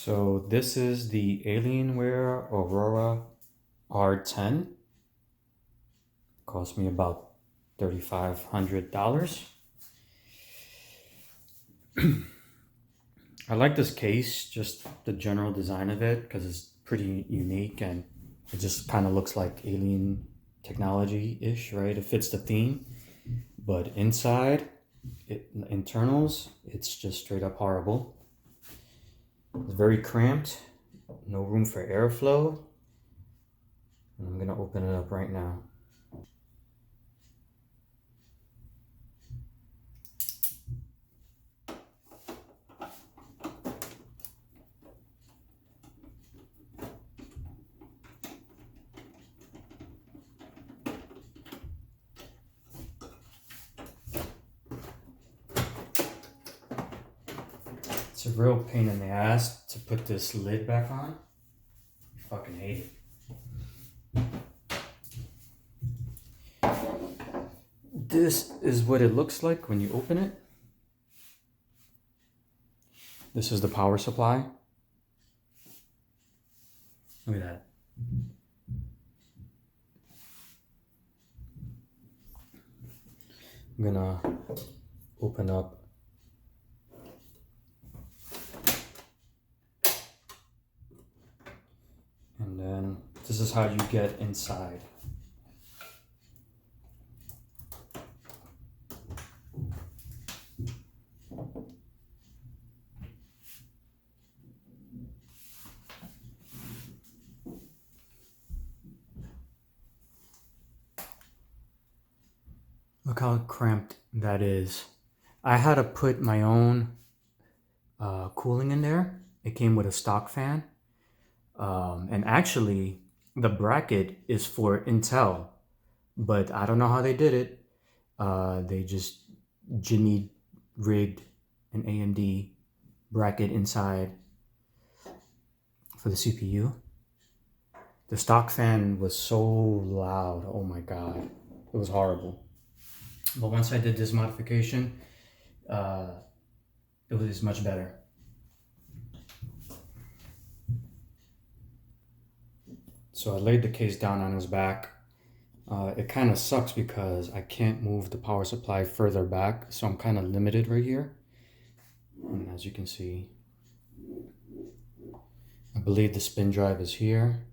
So this is the Alienware Aurora R10. Cost me about $3,500. I like this case, just the general design of it, because it's pretty unique and it just kind of looks like alien technology-ish, right? It fits the theme. But inside, internals, it's just straight up horrible. It's very cramped, no room for airflow. And I'm gonna open it up right now. It's a real pain in the ass to put this lid back on. I fucking hate it. This is what it looks like when you open it. This is the power supply. Look at that. I'm gonna open up and then this is how you get inside. Look how cramped that is. I had to put my own cooling in there. It came with a stock fan. And actually, the bracket is for Intel, but I don't know how they did it. They just jimmy rigged an AMD bracket inside for the CPU. The stock fan was so loud. Oh my God. It was horrible. But once I did this modification, it was much better. So I laid the case down on his back. It kind of sucks because I can't move the power supply further back, so I'm kind of limited right here. And as you can see, I believe the spin drive is here.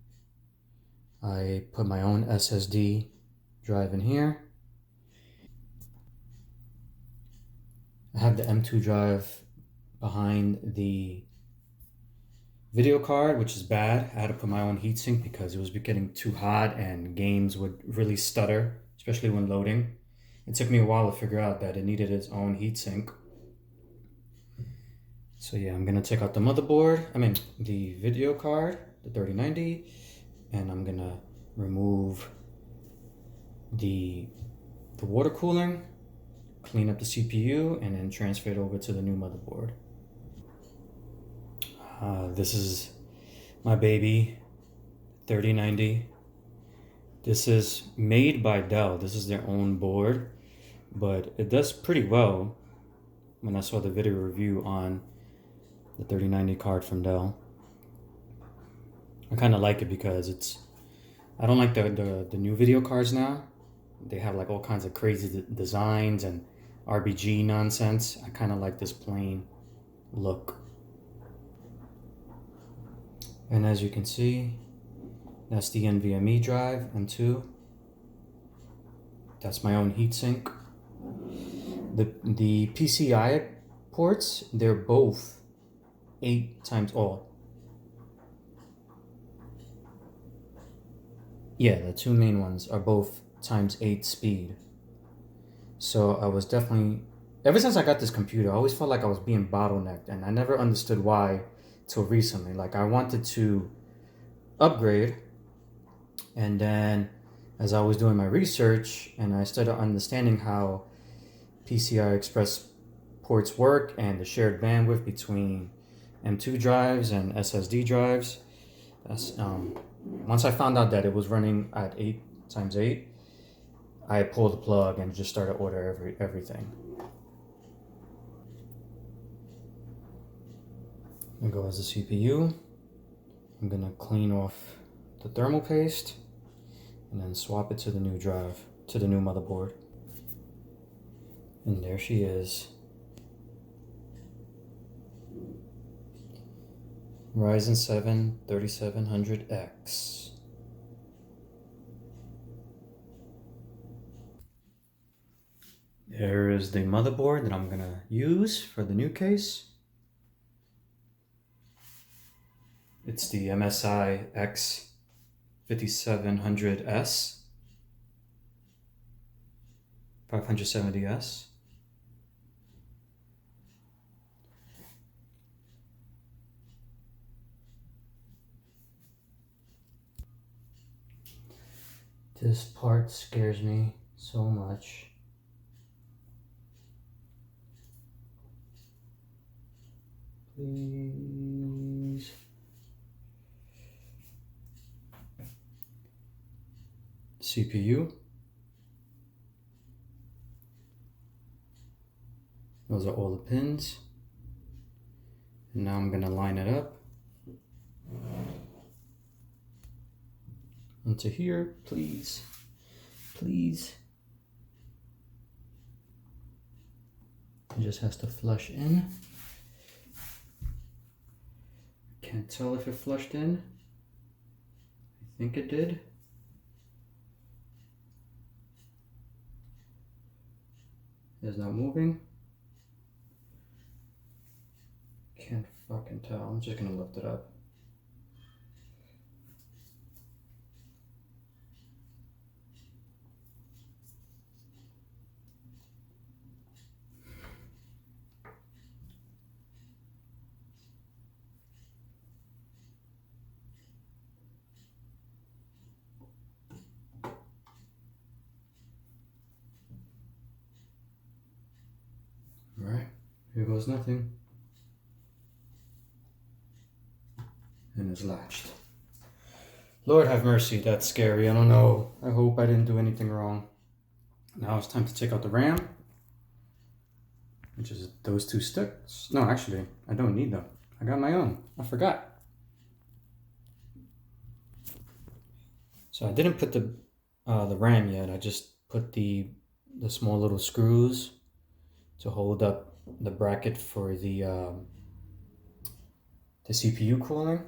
I put my own SSD drive in here. I have the M2 drive behind the video card, which is bad. I had to put my own heatsink because it was getting too hot and games would really stutter, especially when loading. It took me a while to figure out that it needed its own heatsink. So yeah, I'm gonna take out the motherboard, the video card, the 3090, and I'm gonna remove the water cooling, clean up the CPU, and then transfer it over to the new motherboard. This is my baby 3090. This is made by Dell. This is their own board, but it does pretty well when I saw the video review on the 3090 card from Dell. I kind of like it because I don't like the new video cards now. They have like all kinds of crazy designs and RBG nonsense. I kind of like this plain look. And as you can see, that's the NVMe drive, M2. That's my own heatsink. The PCI ports, they're both 8 times, yeah, the two main ones are both ×8 speed. So I was definitely, ever since I got this computer, I always felt like I was being bottlenecked, and I never understood why till recently. Like, I wanted to upgrade, and then as I was doing my research and I started understanding how PCI Express ports work and the shared bandwidth between M2 drives and SSD drives, once I found out that it was running at 8x8, I pulled the plug and just started ordering everything. There goes the CPU. I'm gonna clean off the thermal paste and then swap it to the new drive, to the new motherboard. And there she is. Ryzen 7 3700X. There is the motherboard that I'm gonna use for the new case. It's the MSI X5700S 570S. This part scares me so much. Please. CPU. Those are all the pins. And now I'm going to line it up into here, please. Please. It just has to flush in. Can't tell if it flushed in. I think it did. It's not moving. Can't fucking tell. I'm just gonna lift it up. Alright, here goes nothing. And it's latched. Lord have mercy, that's scary. I don't know. I hope I didn't do anything wrong. Now it's time to take out the RAM, which is those two sticks. No, actually, I don't need them. I got my own. I forgot. So I didn't put the RAM yet. I just put the small little screws to hold up the bracket for the CPU cooling.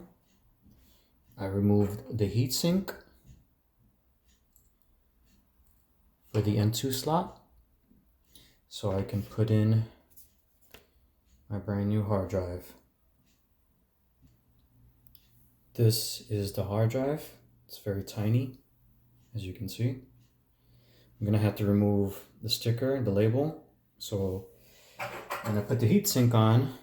I removed the heatsink for the M2 slot so I can put in my brand new hard drive. This is the hard drive. It's very tiny, as you can see. I'm gonna have to remove the sticker, the label. So when I put the heatsink on,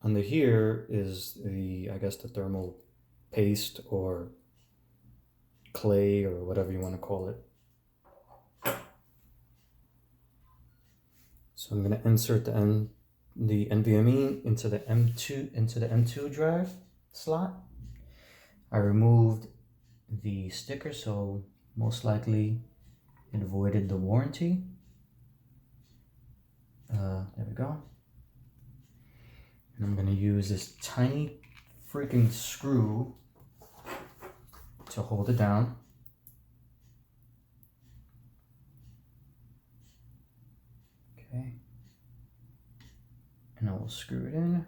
under here is the, I guess, the thermal paste or clay or whatever you want to call it. So I'm going to insert the NVMe into the M2 drive slot. I removed the sticker, so most likely it voided the warranty. There we go. And I'm going to use this tiny freaking screw to hold it down. Okay. And I will screw it in.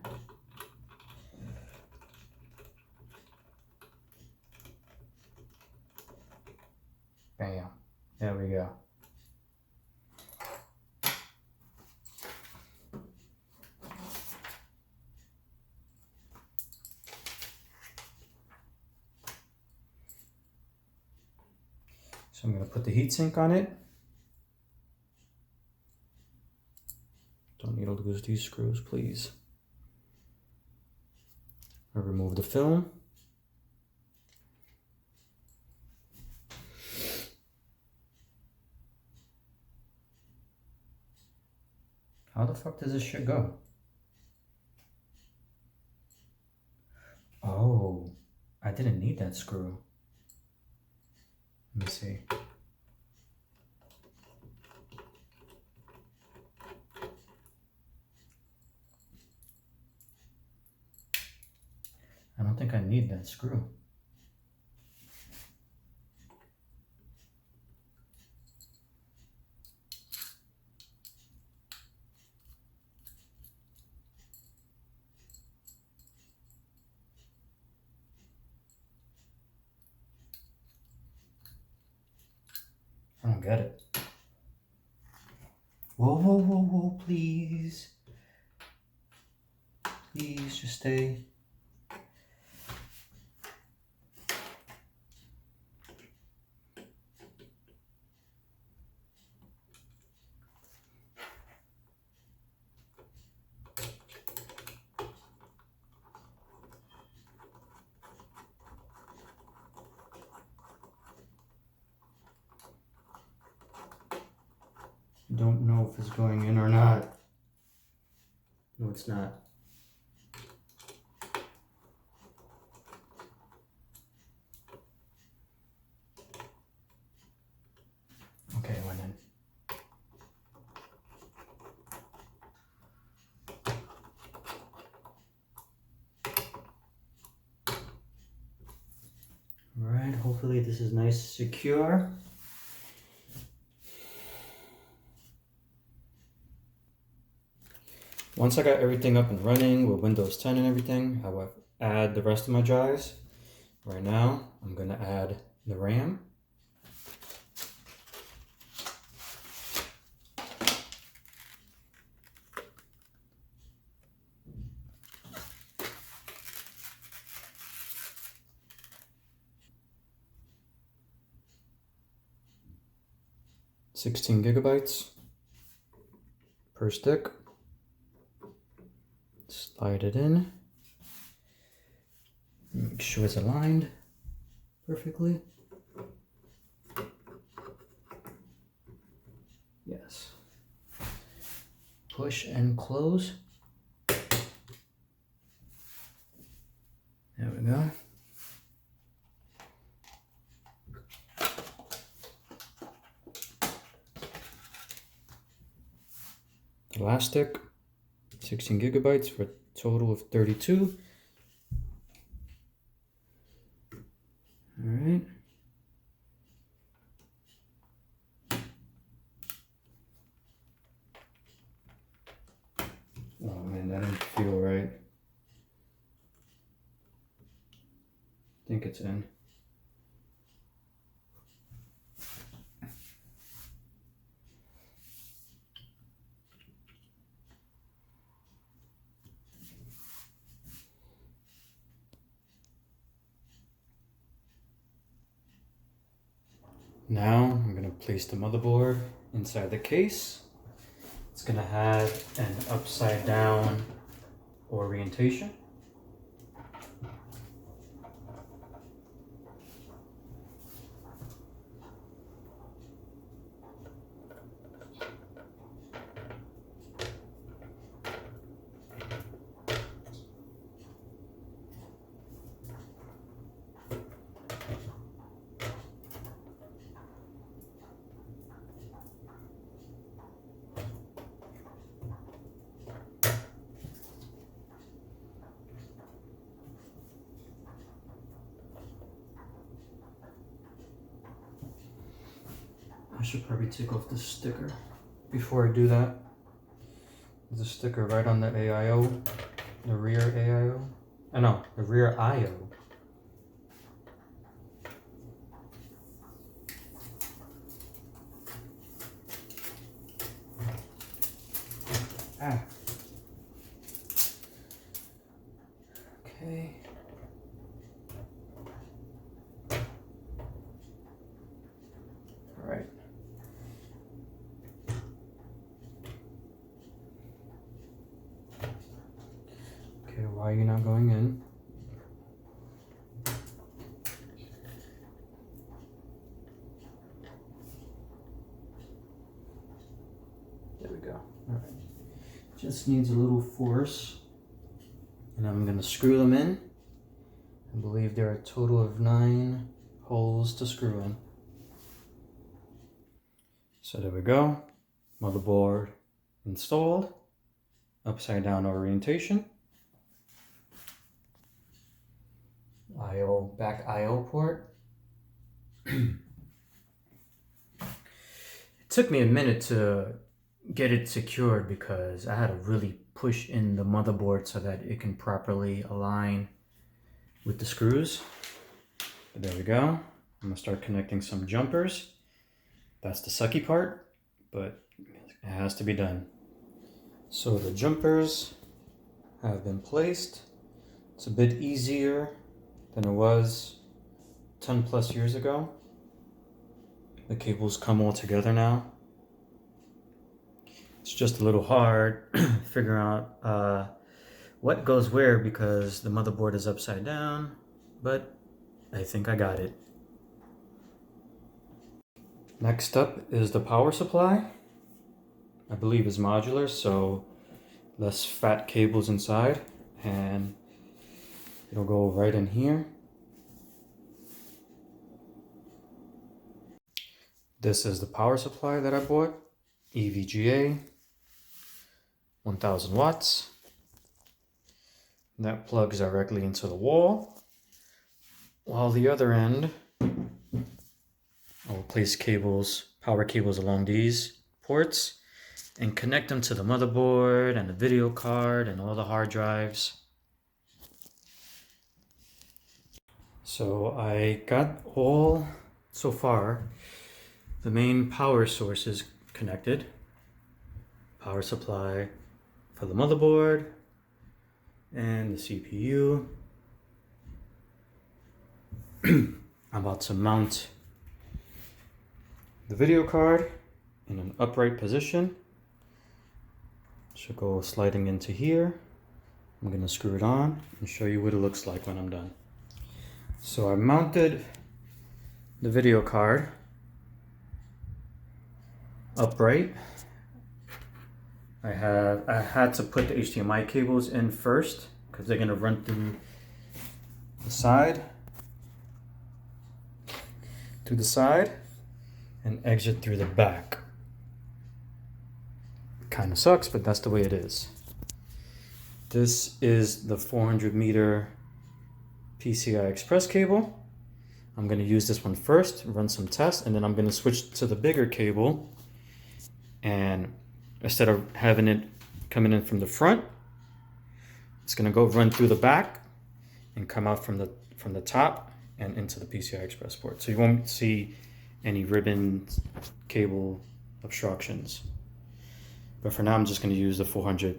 Bam. There we go. So I'm going to put the heatsink on it. Don't need to lose these screws, please. I remove the film. How the fuck does this shit go? Oh, I didn't need that screw. Let me see. think I need that screw. I don't get it. Whoa, whoa, whoa, whoa, please. Please just stay. Don't know if it's going in or not. No, it's not. Okay, it went in. All right, hopefully this is nice, secure. Once I got everything up and running with Windows 10 and everything, I will add the rest of my drives. Right now, I'm gonna add the RAM. (16 gigabytes per stick). Slide it in. Make sure it's aligned perfectly. Yes. Push and close. There we go. The last stick, 16 gigabytes for a total of 32. All right. Oh man, that didn't feel right. I think it's in. Now I'm going to place the motherboard inside the case. It's going to have an upside down orientation. I should probably take off the sticker before I do that. There's a sticker right on the AIO, the rear AIO. I know, the rear IO. Ah. Okay. All right. Okay, why are you not going in? There we go. All right. Just needs a little force. And I'm going to screw them in. I believe there are a total of 9 holes to screw in. So there we go. Motherboard installed. Upside down orientation. back IO port. It took me a minute to get it secured because I had to really push in the motherboard so that it can properly align with the screws. But there we go. I'm gonna start connecting some jumpers. That's the sucky part, but it has to be done. So the jumpers have been placed. It's a bit easier than it was 10 plus years ago. The cables come all together now. It's just a little hard figuring out what goes where because the motherboard is upside down, but I think I got it. Next up is the power supply. I believe it's modular, so less fat cables inside, and it'll go right in here. This is the power supply that I bought, EVGA, 1000 watts. That plugs directly into the wall, while the other end, I'll place power cables along these ports and connect them to the motherboard and the video card and all the hard drives. So I got all, so far, the main power sources connected. Power supply for the motherboard and the CPU. I'm about to mount the video card in an upright position. Should go sliding into here. I'm gonna screw it on and show you what it looks like when I'm done. So I mounted the video card upright. I had to put the HDMI cables in first because they're gonna run through the side, and exit through the back. Kind of sucks, but that's the way it is. This is the 400 meter PCI Express cable. I'm going to use this one first, run some tests, and then I'm going to switch to the bigger cable. And instead of having it coming in from the front, it's going to go run through the back and come out from the top and into the PCI Express port. So you won't see any ribbon cable obstructions. But for now, I'm just going to use the 400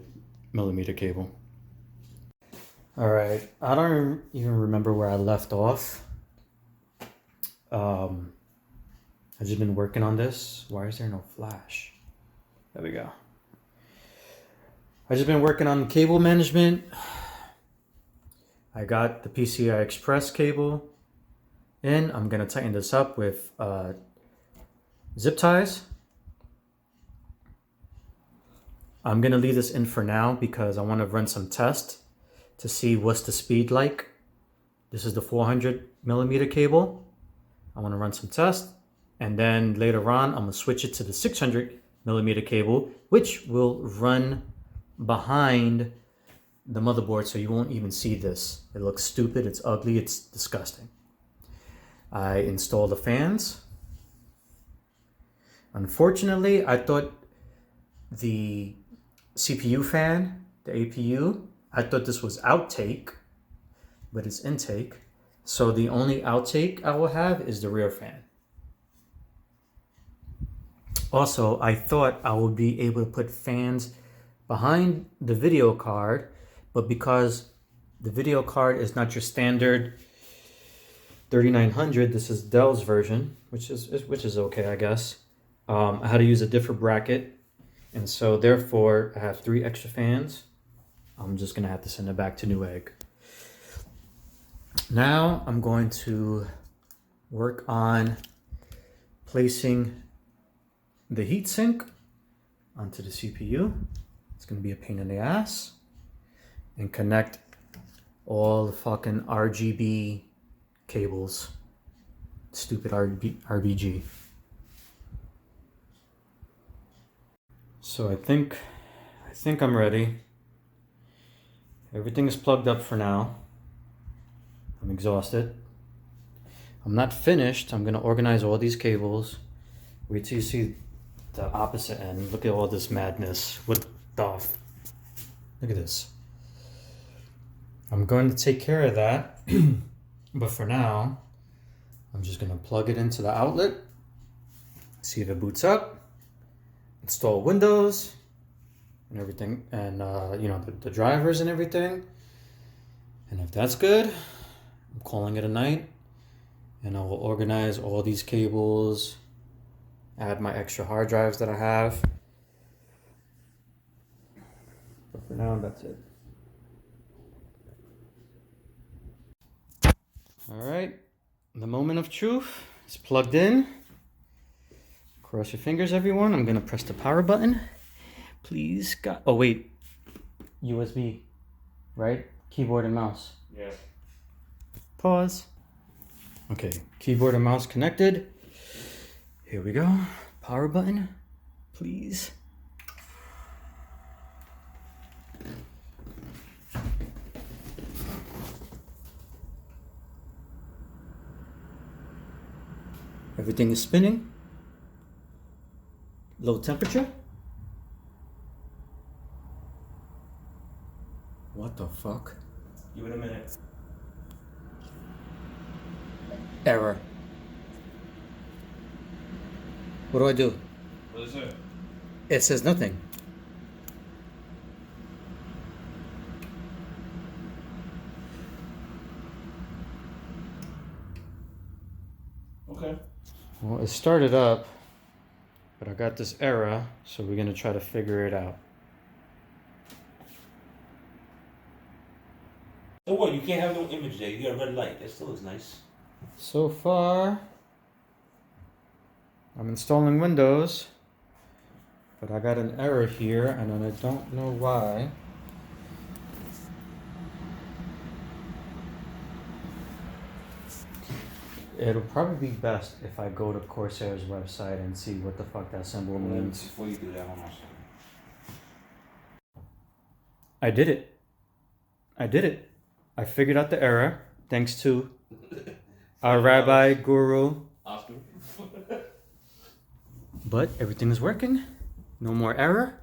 millimeter cable. All right, I don't even remember where I left off. I've just been working on this. Why is there no flash? There we go. I've just been working on cable management. I got the PCI Express cable in. I'm going to tighten this up with zip ties. I'm going to leave this in for now because I want to run some tests to see what's the speed like. This is the 400 millimeter cable. I want to run some tests, and then later on I'm going to switch it to the 600 millimeter cable, which will run behind the motherboard, so you won't even see this. It looks stupid, it's ugly, it's disgusting. I installed the fans. Unfortunately, I thought the CPU fan, the APU, I thought this was outtake, but it's intake. So the only outtake I will have is the rear fan. Also, I thought I would be able to put fans behind the video card, but because the video card is not your standard 3900, this is Dell's version, which is okay, I guess. I had to use a different bracket, and so therefore I have 3 extra fans. I'm just gonna have to send it back to Newegg. Now I'm going to work on placing the heatsink onto the CPU. It's gonna be a pain in the ass. And connect all the fucking RGB cables. Stupid RBG. So I think I'm ready. Everything is plugged up for now. I'm exhausted. I'm not finished. I'm gonna organize all these cables. Wait till you see the opposite end. Look at all this madness. What the look at this. I'm going to take care of that. But for now, I'm just gonna plug it into the outlet. See if it boots up. Install Windows and everything, and you know, the drivers and everything. And if that's good, I'm calling it a night. And I will organize all these cables, add my extra hard drives that I have. But for now, that's it. All right, the moment of truth is plugged in. Cross your fingers, everyone. I'm gonna press the power button. Please, God. Oh wait, USB, right? Keyboard and mouse. Yeah. Pause. Okay, keyboard and mouse connected. Here we go. Power button, please. Everything is spinning. Low temperature. What the fuck? Give it a minute. Error. What do I do? What is it? It says nothing. Okay. Well, it started up, but I got this error, so we're gonna try to figure it out. So what? You can't have no image there. You got a red light. That still looks nice. So far, I'm installing Windows, but I got an error here, and I don't know why. It'll probably be best if I go to Corsair's website and see what the fuck that symbol means. Before you do that, hold on. I did it. I figured out the error thanks to our rabbi guru. Oscar. But everything is working. No more error.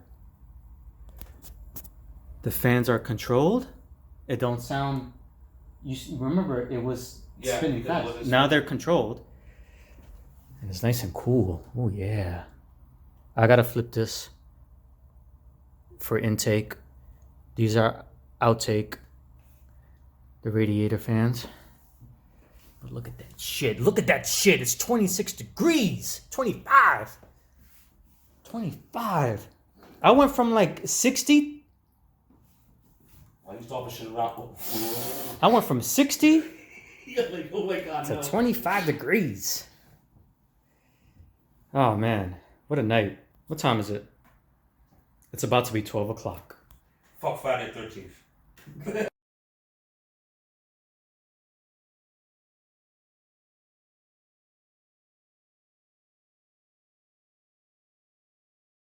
The fans are controlled. It don't sound. Remember, it was spinning fast. Now they're controlled, and it's nice and cool. Oh yeah. I gotta flip this for intake. These are outtake. The radiator fans. But look at that shit. Look at that shit. It's 26 degrees. 25. 25. I went from like 60. Why you stopping shit around? I went from 60 You're like, oh my God, to no. 25 degrees. Oh man. What a night. What time is it? It's about to be 12 o'clock. Fuck Friday 13th.